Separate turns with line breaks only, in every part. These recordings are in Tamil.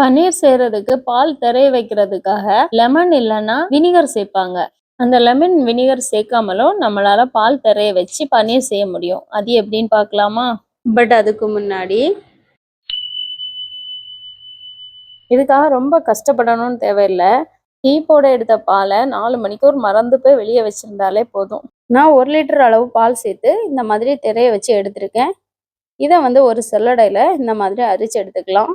பன்னீர் செய்யறதுக்கு பால் திரைய வைக்கிறதுக்காக லெமன் இல்லைன்னா வினிகர் சேர்ப்பாங்க. அந்த லெமன் வினிகர் சேர்க்காமலும் நம்மளால பால் திரைய வச்சு பன்னீர் செய்ய முடியும். அது எப்படின்னு பார்க்கலாமா? பட் அதுக்கு முன்னாடி இதுக்காக ரொம்ப கஷ்டப்படணும்னு தேவையில்லை. டீ போட எடுத்த பாலை 4 மணிக்கூர் மறந்து போய் வெளியே வச்சிருந்தாலே போதும். நான் 1 லிட்டர் அளவு பால் சேர்த்து இந்த மாதிரி திரைய வச்சு எடுத்திருக்கேன். இதை ஒரு செல்லடையில இந்த மாதிரி அரிச்சு எடுத்துக்கலாம்.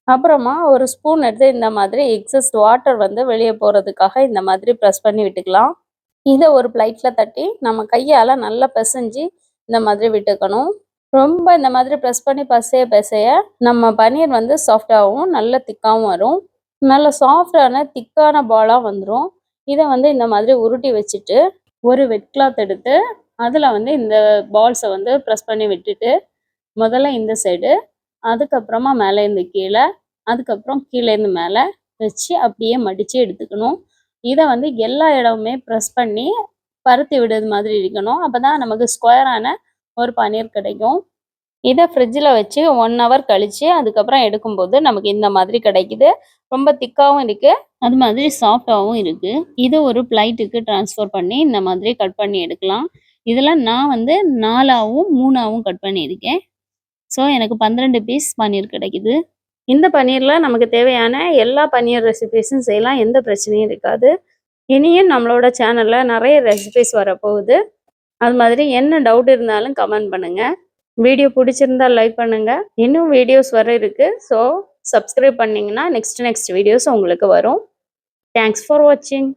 அப்புறமா ஒரு ஸ்பூன் எடுத்து இந்த மாதிரி எக்ஸஸ் வாட்டர் வெளியே போகிறதுக்காக இந்த மாதிரி ப்ரெஸ் பண்ணி விட்டுக்கலாம். இதை ஒரு பிளேட்டில் தட்டி நம்ம கையால் நல்லா பிசைஞ்சு இந்த மாதிரி விட்டுக்கணும். ரொம்ப இந்த மாதிரி ப்ரெஸ் பண்ணி பிசைய நம்ம பன்னீர் சாஃப்டாகவும் நல்ல திக்காகவும் வரும். நல்ல சாஃப்டான திக்கான பாலாக வந்துடும். இதை இந்த மாதிரி உருட்டி வச்சுட்டு ஒரு வெட் கிளாத் எடுத்து அதில் இந்த பால்ஸை ப்ரெஸ் பண்ணி விட்டுட்டு முதல்ல இந்த சைடு, அதுக்கப்புறமா மேலேருந்து கீழே, அதுக்கப்புறம் கீழேருந்து மேலே வச்சு அப்படியே மடித்து எடுத்துக்கணும். இதை எல்லா இடமுமே ப்ரெஸ் பண்ணி பருத்தி விடுறது மாதிரி இருக்கணும். அப்போ தான் நமக்கு ஸ்கொயரான ஒரு பன்னீர் கிடைக்கும். இதை ஃப்ரிட்ஜில் வச்சு 1 ஹவர் கழித்து அதுக்கப்புறம் எடுக்கும்போது நமக்கு இந்த மாதிரி கிடைக்குது. ரொம்ப திக்காகவும் இருக்குது, அது மாதிரி சாஃப்டாகவும் இருக்குது. இதை ஒரு பிளேட்டுக்கு ட்ரான்ஸ்ஃபர் பண்ணி இந்த மாதிரி கட் பண்ணி எடுக்கலாம். இதில் நான் 4ஆவும் 3ஆவும் கட் பண்ணியிருக்கேன். ஸோ எனக்கு 12 பீஸ் பன்னீர் கிடைக்குது. இந்த பன்னீரில் நமக்கு தேவையான எல்லா பன்னீர் ரெசிபீஸும் செய்யலாம், எந்த பிரச்சனையும் இருக்காது. இனியும் நம்மளோட சேனலில் நிறைய ரெசிபீஸ் வரப்போகுது. அது மாதிரி என்ன டவுட் இருந்தாலும் கமெண்ட் பண்ணுங்கள். வீடியோ பிடிச்சிருந்தா லைக் பண்ணுங்கள். இன்னும் வீடியோஸ் வர இருக்குது. ஸோ சப்ஸ்கிரைப் பண்ணிங்கன்னா நெக்ஸ்ட் வீடியோஸ் உங்களுக்கு வரும். தேங்க்ஸ் ஃபார் வாட்சிங்.